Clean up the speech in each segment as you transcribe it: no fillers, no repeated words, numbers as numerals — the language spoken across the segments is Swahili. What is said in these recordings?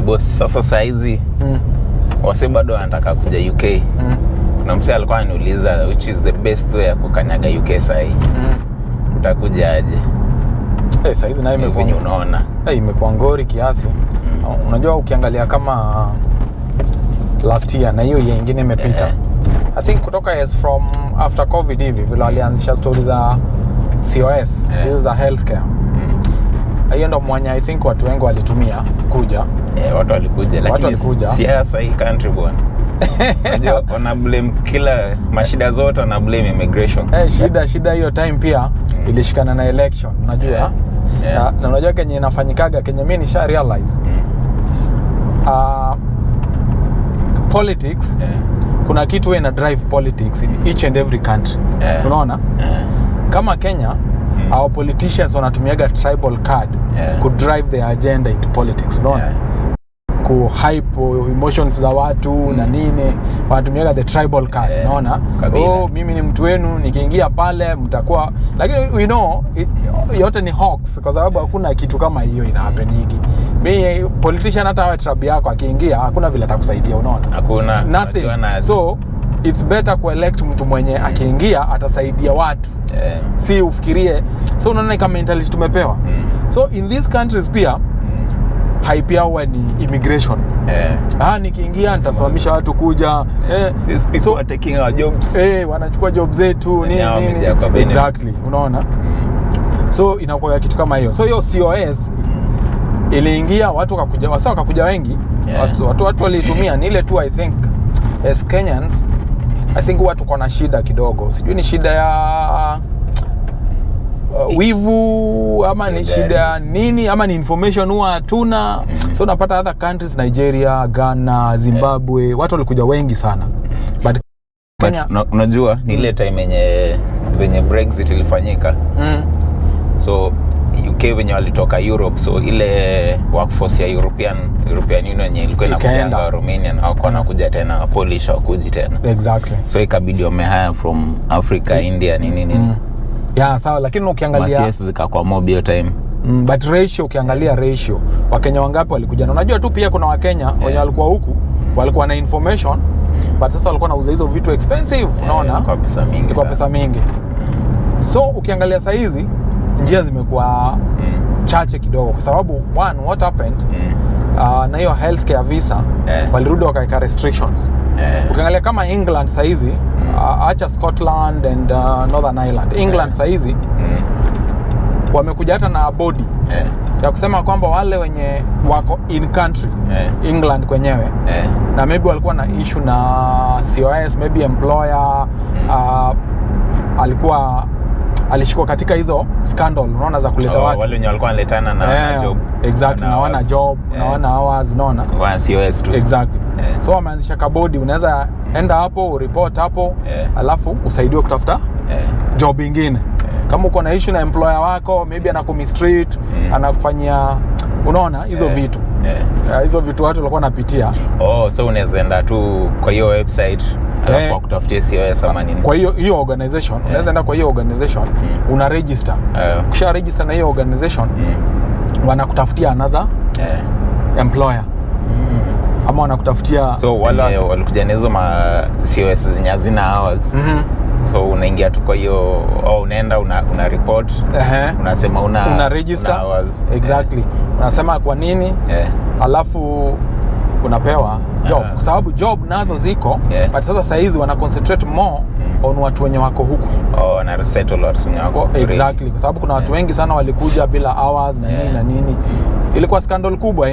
boss, sasa saizi wase bado wanataka kuja UK. Na msee alikuwa ananiuliza which is the best way ya kukanyaga UK sahi. Utakuja aje? Saizi na imekuwa unaona. Imekuwa ngori kiasi. Unajua ukiangalia kama last year na hiyo nyingine imepita. I think kutoka from after COVID hivi vile walianzisha stories za COS, hizo za healthcare. Hiyo ndo mwanya I think watu wengi walitumia kuja. Watu walikuja, lakini siasa hii country bwana. Unajua wana blame kila mashida zote, wana blame immigration. Shida hiyo time pia ilishikana na election, unajua. Na unajua kenye inafanyikaga, kenye mimi nisha realize. Politics, kuna kitu ina drive politics in each and every country. Unaona? Kama Kenya, our politicians wanatumiaga tribal card to drive their agenda into politics, unaona? Ku hype emotions za watu na nini, wanatumiaga the tribal card, unaona? Mimi ni mtu wenu, nikiingia pale mtakuwa, lakini we know yote ni hoax kwa sababu hakuna kitu kama hiyo ina happenigi. Mimi politician hata wa tribe yako akiingia hakuna vile atakusaidia, unaona? Hakuna nothing. So it's better kuelect mtu mwenye akiingia atasaidia watu. Si ufikirie. So unaona kama mentality tumepewa. So in these countries pia hype yao ni immigration. Nikiingia nitasimamisha watu kuja. These people are taking our jobs. Wanachukua job zetu nini. Exactly. Unaona? So inakuwa kitu kama hiyo. So hiyo COS iliingia, watu wakakuja wengi. Watu walitumia ni ile tu I think as Kenyans I think watu kuna shida kidogo. Sijui ni shida ya wivu ama ni shida nini ama ni information huwa hatuna. So unapata other countries, Nigeria, Ghana, Zimbabwe, watu walikuja wengi sana. But Kenya, unajua ni ile time venye Brexit ilifanyika. So UK venye walitoka Europe, so ile workforce ya European Union ilikuwa inakuja Romania na wako wanakuja tena, Polish hawakuji tena. Exactly. So ikabidi wamehire from Africa, India nini. Sawa, lakini ukiangalia CS zikakuwa mob hiyo time. But ratio, ukiangalia ratio, Wakenya wangapi walikuja? Na unajua tu pia kuna Wakenya wenye walikuwa huku, walikuwa na information, but sasa walikuwa wanauza hizo vitu expensive, unaona? Kwa pesa mingi. So ukiangalia saa hizi njia zimekuwa chache kidogo kwa sababu what happened na hiyo healthcare visa walirudi wakaweka restrictions. Ukiangalia kama England saa hizi acha Scotland and Northern Ireland, England saa hizi wamekuja hata na body ya kusema kwamba wale wenye wako in country England kwenyewe na maybe walikuwa na issue na COS, maybe employer alishikwa katika hizo scandal, unaona, za kuleta watu wale wenye walikuwa wanaletana na job. Exactly, naona job, naona hours, unaona kwa COS tu. Exactly. So wameanzisha kabodi, unaweza enda hapo, report hapo, alafu usaidiwe kutafuta job nyingine. Kama uko na issue na employer wako, maybe anakumistreat, anakufanyia, unaona hizo vitu. Hizo vitu watu walikuwa wanapitia. So unaweza enda tu kwa hiyo website alafu wakutafutie COS ama nini. Kwa hiyo organization, unaweza enda kwa hiyo organization, una register. Ukisha register na hiyo organization, wanakutafutia another employer. Ama wanakutafutia, so wale walikuja nazo ma COS zenye hazina hours. So unaingia tu kwa hiyo unaenda una report, unasema una register. Exactly. Unasema kwa nini, alafu unapewa job. Kwa sababu job nazo ziko, but sasa saizi wana concentrate more on watu wenye wako huku. Wana resettle watu wenye wako. Exactly. Kwa sababu kuna watu wengi sana walikuja bila hours na nini na nini. Ilikuwa scandal kubwa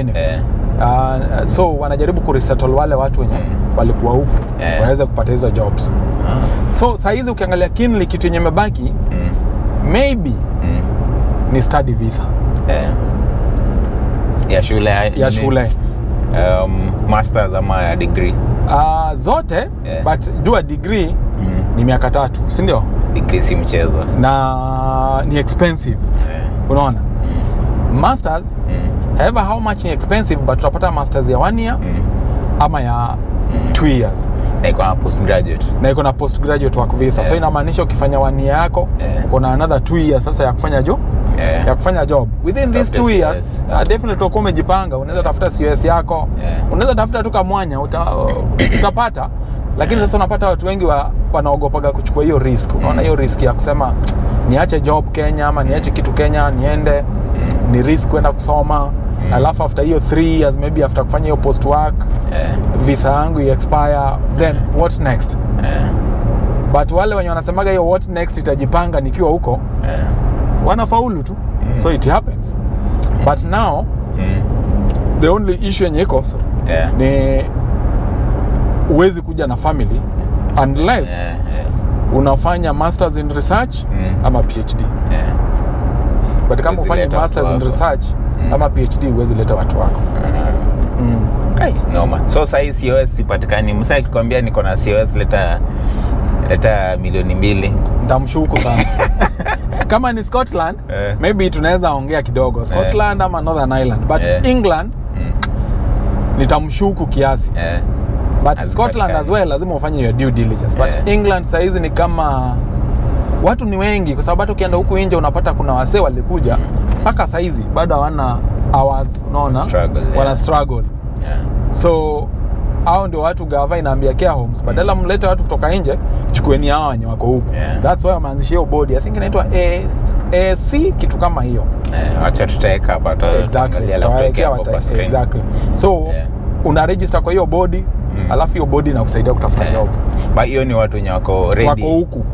so wanajaribu kuresettle wale watu wenye walikuwa huku waweze kupata hizo jobs. So saizi ukiangalia kinli kitu yenye mebaki maybe ni study visa ya shule masters ama degree zote. But jua degree ni miaka 3, si ndio? Degree si mchezo na ni expensive. Unaona masters however how much ni expensive, but tutapata masters ya 1 year ama ya 2 years. na iko na postgraduate. Na iko na postgraduate work visa. So inamaanisha ukifanya 1 year yako uko na another 2 years sasa ya kufanya ya kufanya job. Within these 2 years definitely utakuwa umejipanga, unaweza tafuta COS yako. Unaweza tafuta tu kamwanya utapata. Lakini sasa unapata watu wengi wanaogopaga kuchukua hiyo risk. Unaona hiyo risk ya kusema niache job Kenya ama niache kitu Kenya niende ni risk kwenda kusoma. Alafu after hiyo 3 years maybe after kufanya hiyo post work visa yangu expire, then what next? But wale wenye wanasemaga hiyo what next itajipanga nikiwa huko wanafaulu tu. So it happens. But now the only issue yenye iko ni uwezi kuja na family unless unafanya masters in research ama PhD. But kama ufanye masters in research ama PhD uwezi leta watu wako. Noma. So sasa hii COS sipatikani. Msaki akikwambia niko na COS leta milioni 2. Nitamshuku sana. Kama ni Scotland, maybe tunaweza ongea kidogo. Scotland ama Northern Ireland. But England nitamshuku kiasi. But Scotland as well lazima ufanye your due diligence. But England saizi ni kama watu ni wengi kwa sababu hata ukienda huku nje unapata kuna wasee walikuja mpaka saizi bado hawana hours, unaona? Wana struggle. So hao ndio watu gava inaambia care homes badala mlete watu kutoka nje chukueni hao wenye wako huku. That's why wameanzisha hiyo body. I think inaitwa AC kitu kama hiyo. Acha tutaweka hapa exactly. Exactly. So una register kwa hiyo body alafu hiyo body inakusaidia kutafuta job. Ba hiyo ni watu wenye wako ready. Wako huku.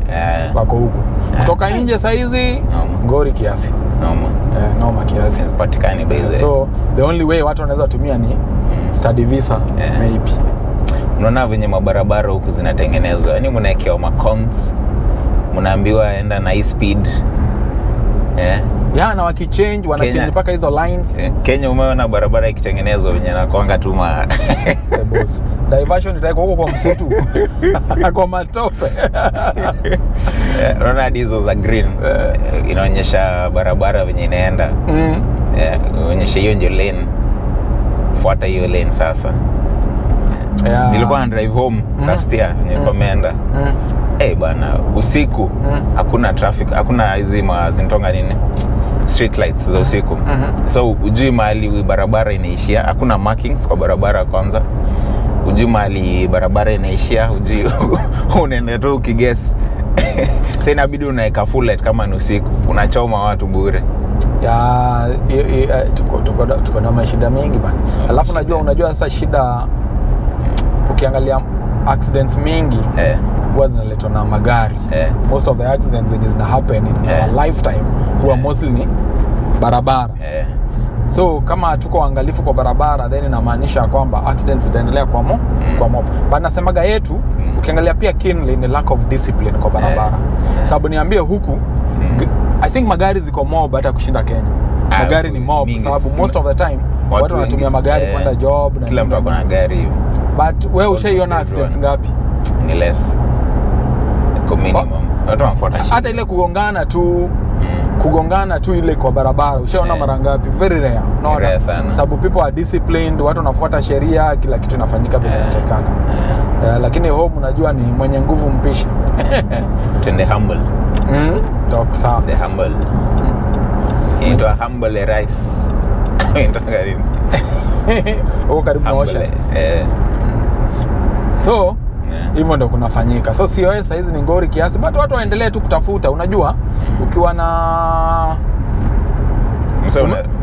Wako huku. Kutoka nje saizi ngori kiasi. Noma kiasi. Sipatikani by the way. So the only way watu wanaweza tumia ni study visa maybe. Unaona venye mabarabara huku zinatengenezwa. Yaani mnaekewa macons. Mnaambiwa enda na high speed. Na wakichange wanachange mpaka hizo lines. Kenya umeona barabara ikitengenezwa venye nakuanga tu boss. Diversion itaiko huko kwa msitu. Kwa matope. Unaona hizo za green. Inaonyesha barabara venye inaenda. Inaonyesha hiyo ndio lane. Fuata hiyo lane sasa. Nilikuwa na drive home last year nilikuwa nimeenda. Bana usiku hakuna traffic, hakuna hizi zintonga nini street lights za usiku. So ujui mahali barabara inaishia, hakuna markings kwa barabara kwanza. Ujui mahali barabara inaishia, ujui unaenda tu ukiguess. Sasa inabidi unaweka full light kama ni usiku, unachoma watu bure. Tuko na mashida mengi bana. Alafu unajua sasa shida ukiangalia accidents mingi huwa zinaletwa na magari. Most of the accidents that zina happen in our lifetime huwa mostly ni barabara. So kama tuko angalifu kwa barabara then inamaanisha kwamba accidents zitaendelea kwa mob. But nasemaga yetu ukiangalia pia keenly ni lack of discipline kwa barabara. Sababu niambie huku I think magari ziko mob hata kushinda Kenya. Magari ni mob sababu most of the time watu wanatumia magari kwenda job na kila mtu ako na gari. But wewe ushaiona accidents ngapi? Ni less. Kwa minimum. Watu wanafuata shida. Hata ile kugongana tu ile kwa barabara ushaona mara ngapi? Very rare. Unaona? Sababu people are disciplined, watu wanafuata sheria, kila kitu inafanyika vile inatakikana. Lakini home unajua ni mwenye nguvu mpishi. Tende humble. Talk sawa. The humble. Into a humble rice. Into gari. Karibu na ocean. So hivyo ndio kunafanyika. So COS hizi ni ngori kiasi, but watu waendelee tu kutafuta. Unajua ukiwa na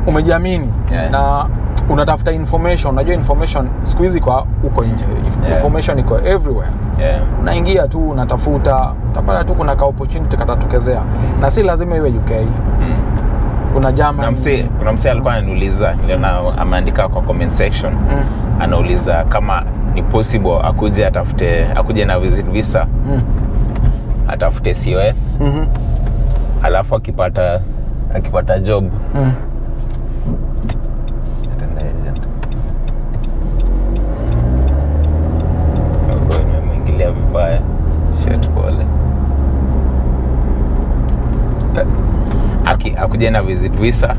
umejiamini na unatafuta information, unajua information siku hizi kwa uko nje. Information iko everywhere. Unaingia tu unatafuta, utapata tu kuna ka opportunity katatokezea. Na si lazima iwe UK. Kuna jamaa kuna msee alikuwa ananiuliza, niliona ameandika kwa comment section. Anauliza kama ni possible akuje na visit visa. Atafute COS. Alafu akipata job. Atenda agent. Mwingilia vibaya. Shit pole. Akuje na visit visa.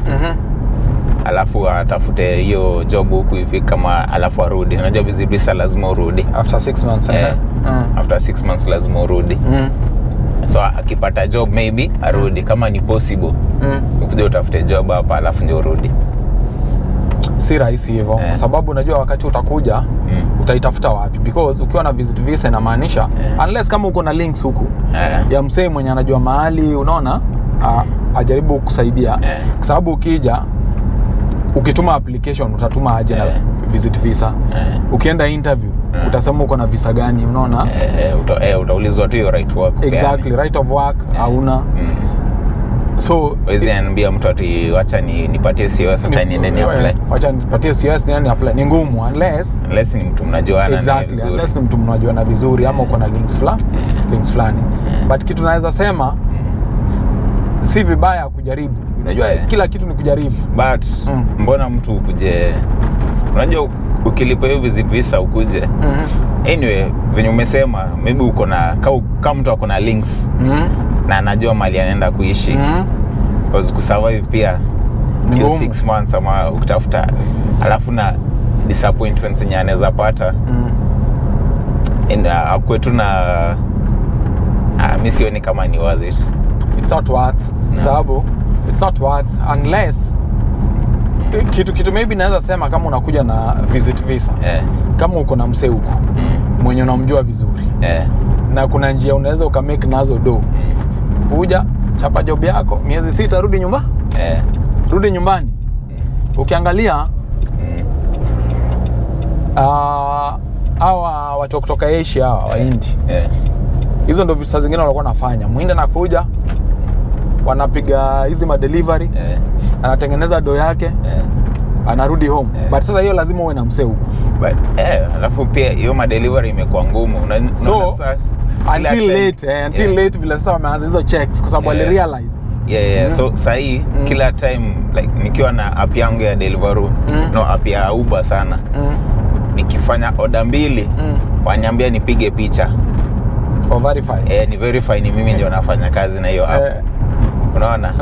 alafu atafute hiyo job huku hivi kama alafu arudi. Unajua visit visa lazima urudi after 6 months. After 6 months lazima urudi. So akipata job maybe arudi kama ni possible. Ukuje utafute job hapa alafu ndio urudi. Si rahisi hivyo sababu unajua wakati utakuja utaitafuta wapi, because ukiwa na visit visa inamaanisha unless kama uko na links huku ya msee mwenye anajua mahali, unaona ajaribu kusaidia kwa sababu ukija ukituma application utatuma aje na visit visa. Ukienda interview utasema uko na visa gani, unaona utaulizwa tu hiyo right work. Exactly, right of work hauna. So wezi anambia mtu ati wacha nipatie COS acha niende ni apply. Wacha nipatie COS niende apply. Ni ngumu unless ni mtu mnajuana. Exactly, unless ni mtu mnajuana vizuri ama uko na links fulani. But kitu naweza sema si vibaya kujaribu. Unajua kila kitu ni kujaribu. But mbona mtu ukuje, unajua ukilipa hiyo visit visa ukuje. Anyway, venye umesema maybe uko na kama mtu ako na links na anajua mali anaenda kuishi. Because kusurvive pia ni 6 months ama ukitafuta alafu na disappointments zenye anaweza pata. Kwetu na mimi sioni kama ni worth it. It's not worth. Sababu it's not worth unless kitu maybe naweza sema kama unakuja na visit visa. Kama uko na msee huko mwenye unamjua vizuri. Na kuna njia unaweza ukamake nazo do. Kuja chapa job yako miezi 6 rudi nyumba. Rudi nyumbani. Ukiangalia hawa watu kutoka Asia hawa wa Hindi. Hizo ndio visa zingine walikuwa wanafanya. Muhindi anakuja wanapiga hizi ma delivery, anatengeneza do yake, anarudi home. But sasa hiyo lazima uwe na msee huko. But alafu pia hiyo ma delivery imekuwa ngumu. So until late vile sasa wameanza hizo checks kwa sababu wali realize. So sahi kila time like nikiwa na app yangu ya Deliveroo, no app ya Uber sana. Nikifanya order 2, waniambia nipige picha. O verify. Ni verify ni mimi ndio nafanya kazi na hiyo app. Unaona?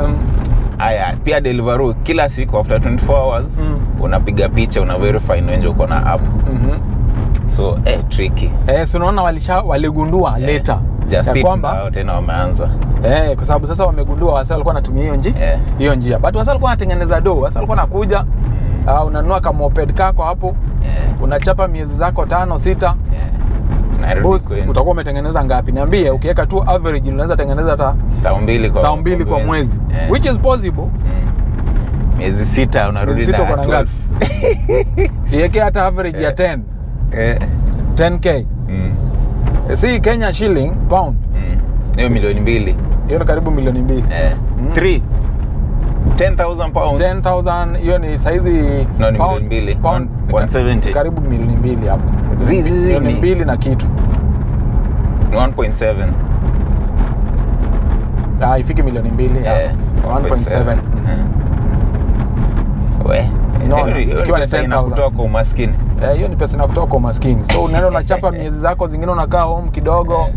Aya, pia Deliveroo kila siku after 24 hours unapiga picha, una verify ndio uko na app. So tricky. So unaona waligundua later ya kwamba tena wameanza. Kwa sababu sasa wamegundua wasa walikuwa wanatumia hiyo njia. But wasa walikuwa wanatengeneza do, wasa walikuwa nakuja unanunua kama moped kako hapo. Unachapa miezi zako 5-6. Boss, utakuwa umetengeneza ngapi? Niambie, ukiweka tu average unaweza tengeneza hata tao mbili kwa mwezi. Which is possible. Miezi 6 unarudi na 12. Iweke hata average ya 10. 10k. Si Kenya shilling pound. Hiyo milioni 2. Hiyo ni karibu milioni 2. 3 10,000 pounds. 10,000 hiyo ni saizi no, ni milioni 2. Pound 170. Karibu milioni 2 hapo. Milioni 2 na kitu. 1.7. Ifiki milioni 2 hapo. 1.7. Ikiwa ni pesa kutoka kwa umaskini. Hiyo ni pesa kutoka kwa umaskini. So unaenda unachapa miezi zako zingine unakaa home kidogo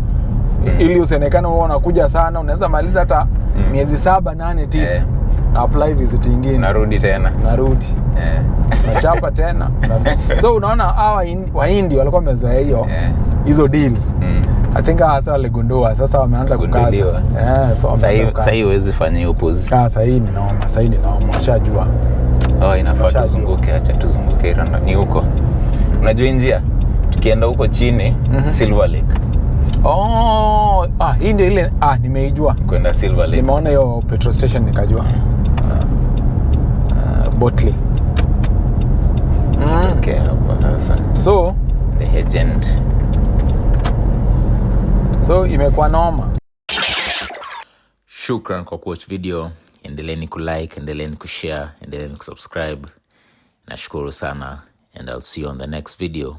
ili usionekane wewe unakuja sana, unaweza maliza hata miezi 7, 8, 9. Na apply visit nyingine. Narudi tena. Nachapa tena. So unaona hawa Wahindi walikuwa wamezoea hizo deals. I think hasa waligundua sasa wameanza kukaza. So sasa huwezi fanya hiyo pose. Sasa hii ni naoma, washajua. Inafaa tuzunguke, acha tuzunguke Iranda. Ni huko. Unajua njia? Tukienda huko chini, Silver Lake. Hii ndio ile nimeijua. Kwenda Silver Lake. Nimeona hiyo petrol station nikajua. Botley. Okay, hapo sasa. So the legend. So imekuwa noma. Shukran kwa kuwatch video. Endeleeni kulike, endeleeni kushare, endeleeni kusubscribe. Nashukuru sana and I'll see you on the next video.